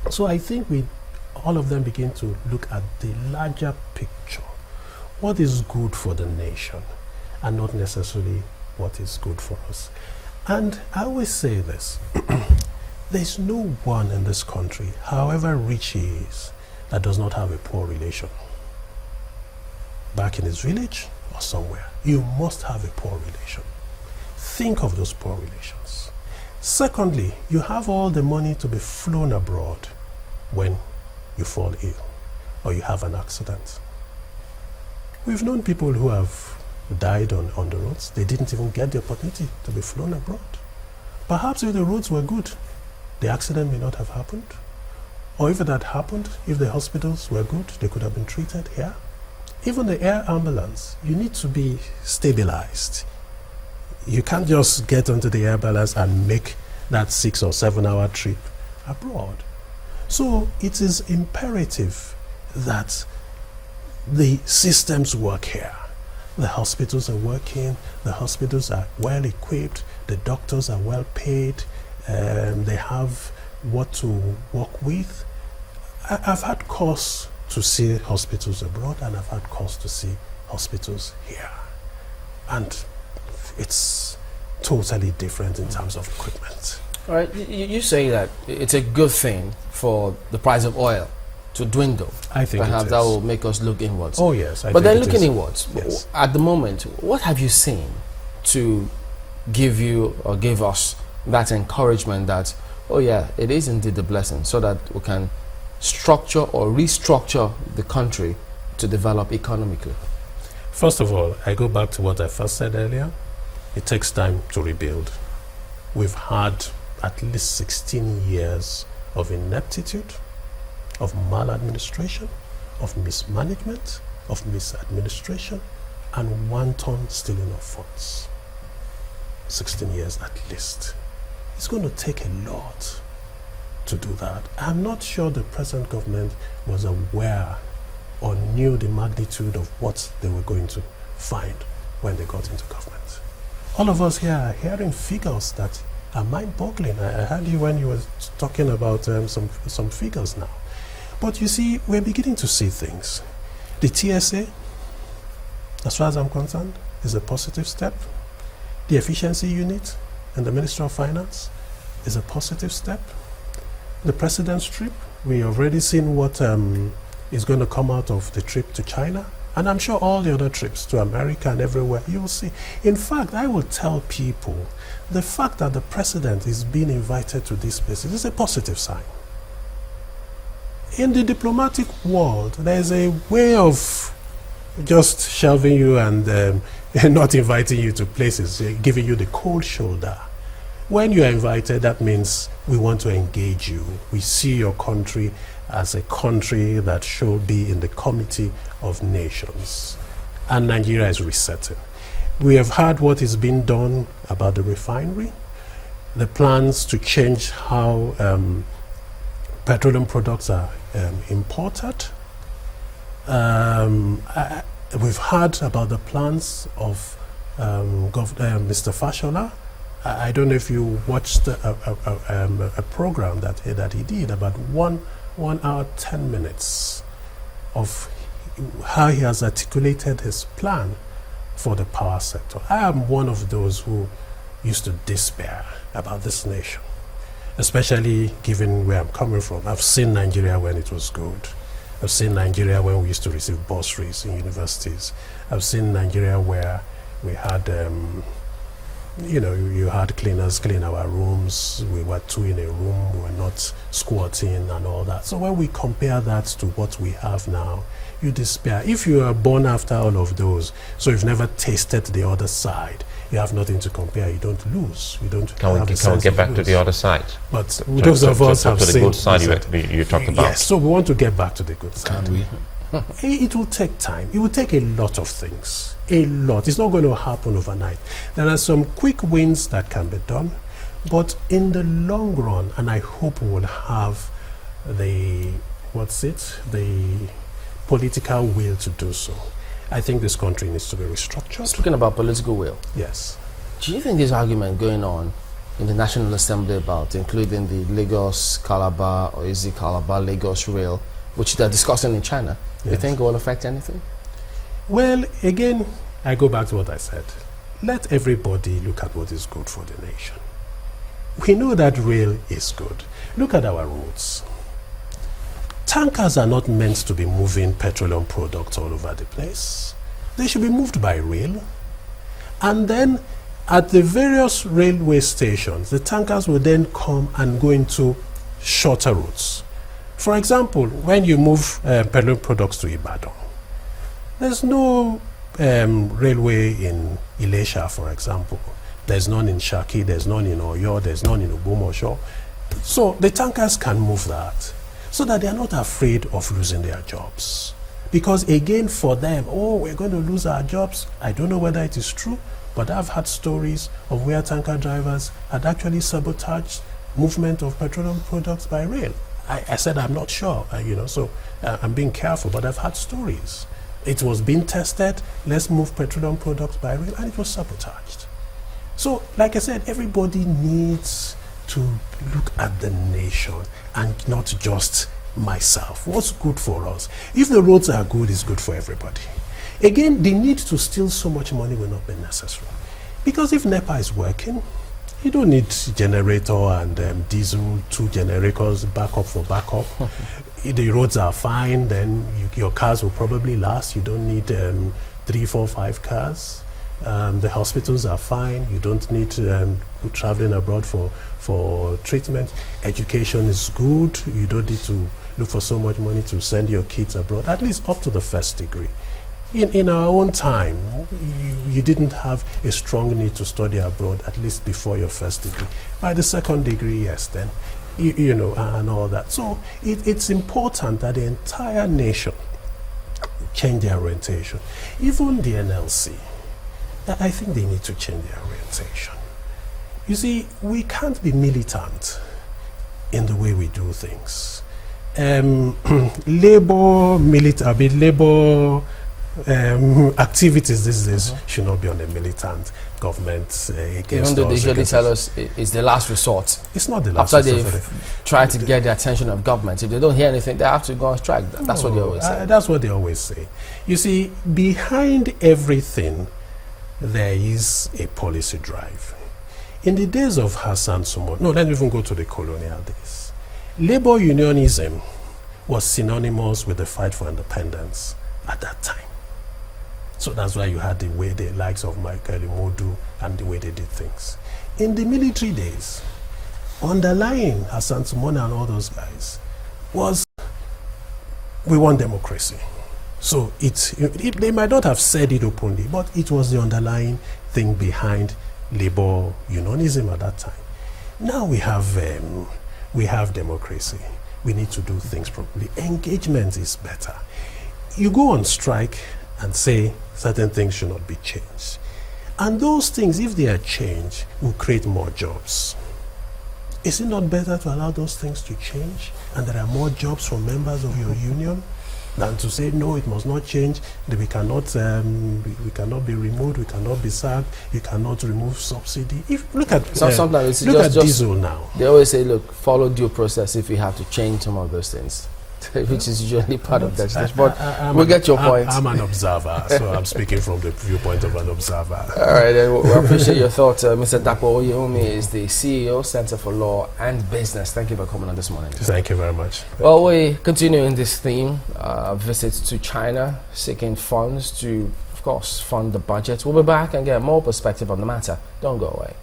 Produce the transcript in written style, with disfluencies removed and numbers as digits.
So I think all of them begin to look at the larger picture. What is good for the nation and not necessarily what is good for us. And I always say this, there's no one in this country, however rich he is, that does not have a poor relation. Back in his village or somewhere, you must have a poor relation. Think of those poor relations. Secondly, you have all the money to be flown abroad when you fall ill or you have an accident. We've known people who have died on the roads. They didn't even get the opportunity to be flown abroad. Perhaps if the roads were good, the accident may not have happened. Or if it had happened, if the hospitals were good, they could have been treated here. Even the air ambulance, you need to be stabilized. You can't just get onto the air ambulance and make that 6 or 7 hour trip abroad. So it is imperative that the systems work here. The hospitals are working, the hospitals are well equipped, the doctors are well paid, they have what to work with. I've had cause to see hospitals abroad and I've had cause to see hospitals here. And it's totally different in terms of equipment. All right, you say that it's a good thing for the price of oil to dwindle. I think perhaps that will make us look inwards. Oh yes, but then looking inwards, yes. At the moment, what have you seen to give you or give us that encouragement that, oh yeah, it is indeed a blessing, so that we can structure or restructure the country to develop economically? First of all, I go back to what I first said earlier. It takes time to rebuild. We've had at least 16 years of ineptitude, of maladministration, of mismanagement, of misadministration, and wanton stealing of funds. 16 years at least. It's going to take a lot to do that. I'm not sure the present government was aware or knew the magnitude of what they were going to find when they got into government. All of us here are hearing figures that are mind-boggling. I heard you when you were talking about some figures now. But you see, we're beginning to see things. The TSA, as far as I'm concerned, is a positive step. The efficiency unit and the Ministry of Finance is a positive step. The President's trip, we have already seen what is going to come out of the trip to China. And I'm sure all the other trips to America and everywhere, you will see. In fact, I will tell people, the fact that the President is being invited to these places is a positive sign. In the diplomatic world, there's a way of just shelving you and not inviting you to places, giving you the cold shoulder. When you are invited, that means we want to engage you. We see your country as a country that should be in the committee of nations. And Nigeria is resetting. We have heard what is being done about the refinery, the plans to change how petroleum products are imported. We've heard about the plans of Mr. Fashola. I don't know if you watched a program that he did about 1 hour 10 minutes of how he has articulated his plan for the power sector. I am one of those who used to despair about this nation, especially given where I'm coming from. I've seen Nigeria when it was good. I've seen Nigeria when we used to receive bursaries in universities. I've seen Nigeria where we had you had cleaners clean our rooms, we were 2 in a room, we were not squatting and all that. So when we compare that to what we have now, you despair. If you are born after all of those, so you've never tasted the other side, you have nothing to compare, you don't lose. You don't Can't we get back to the other side? But those of us have seen the good side you talked about. Yes, so we want to get back to the good side. Can we? It will take time. It will take a lot of things. A lot. It's not going to happen overnight. There are some quick wins that can be done, but in the long run, and I hope we will have the political will to do so. I think this country needs to be restructured. Speaking about political will. Yes. Do you think this argument going on in the National Assembly about, including the Lagos-Calabar, or is it Calabar-Lagos rail, which they're discussing in China. Yes. You think it will affect anything? Well, again, I go back to what I said. Let everybody look at what is good for the nation. We know that rail is good. Look at our roads. Tankers are not meant to be moving petroleum products all over the place. They should be moved by rail. And then at the various railway stations, the tankers will then come and go into shorter routes. For example, when you move petroleum products to Ibadan, there's no railway in Ilesha, for example. There's none in Shaki, there's none in Oyo, there's none in Ogbomoso. So the tankers can move that so that they are not afraid of losing their jobs. Because again, for them, oh, we're going to lose our jobs. I don't know whether it is true, but I've had stories of where tanker drivers had actually sabotaged movement of petroleum products by rail. I said I'm not sure, so I'm being careful, but I've had stories. It was being tested, let's move petroleum products by rail, and it was sabotaged. So, like I said, everybody needs to look at the nation and not just myself. What's good for us? If the roads are good, it's good for everybody. Again, the need to steal so much money will not be necessary. Because if NEPA is working, you don't need generator and diesel, 2 generators, backup for backup. If the roads are fine, then your cars will probably last. You don't need 3, 4, 5 cars. The hospitals are fine. You don't need traveling abroad for treatment. Education is good. You don't need to look for so much money to send your kids abroad, at least up to the first degree. In our own time, you didn't have a strong need to study abroad, at least before your first degree. By the second degree, yes, then, and all that. So it's important that the entire nation change their orientation. Even the NLC, I think they need to change their orientation. You see, we can't be militant in the way we do things. Labor activities these days should not be on a militant government against Even though they us, usually against tell us. us it's the last resort. It's not the last After resort. they've tried to get the attention of government, if they don't hear anything, they have to go on strike. That's what they always say. That's what they always say. You see, behind everything, there is a policy drive. In the days of Hassan Sumo, no, let's even go to the colonial days. Labor unionism was synonymous with the fight for independence at that time. So that's why you had the way the likes of Michael Imodu and the way they did things. In the military days, underlying Hassan Sumona and all those guys was, we want democracy. So they might not have said it openly, but it was the underlying thing behind labor unionism at that time. Now we have democracy. We need to do things properly. Engagement is better. You go on strike and say certain things should not be changed. And those things, if they are changed, will create more jobs. Is it not better to allow those things to change and there are more jobs for members of your union than to say, no, it must not change, that we cannot be removed, we cannot be sacked, you cannot remove subsidy. Look at diesel now. They always say, look, follow due process if you have to change some of those things, which is usually part of that. But we'll get your point. I'm an observer, so I'm speaking from the viewpoint of an observer. All right, then we appreciate your thoughts. Mr. Dapo Oyewunmi is the CEO, Center for Law and Business. Thank you for coming on this morning. Thank you very much. Well, we continue in this theme, visits to China, seeking funds to, of course, fund the budget. We'll be back and get more perspective on the matter. Don't go away.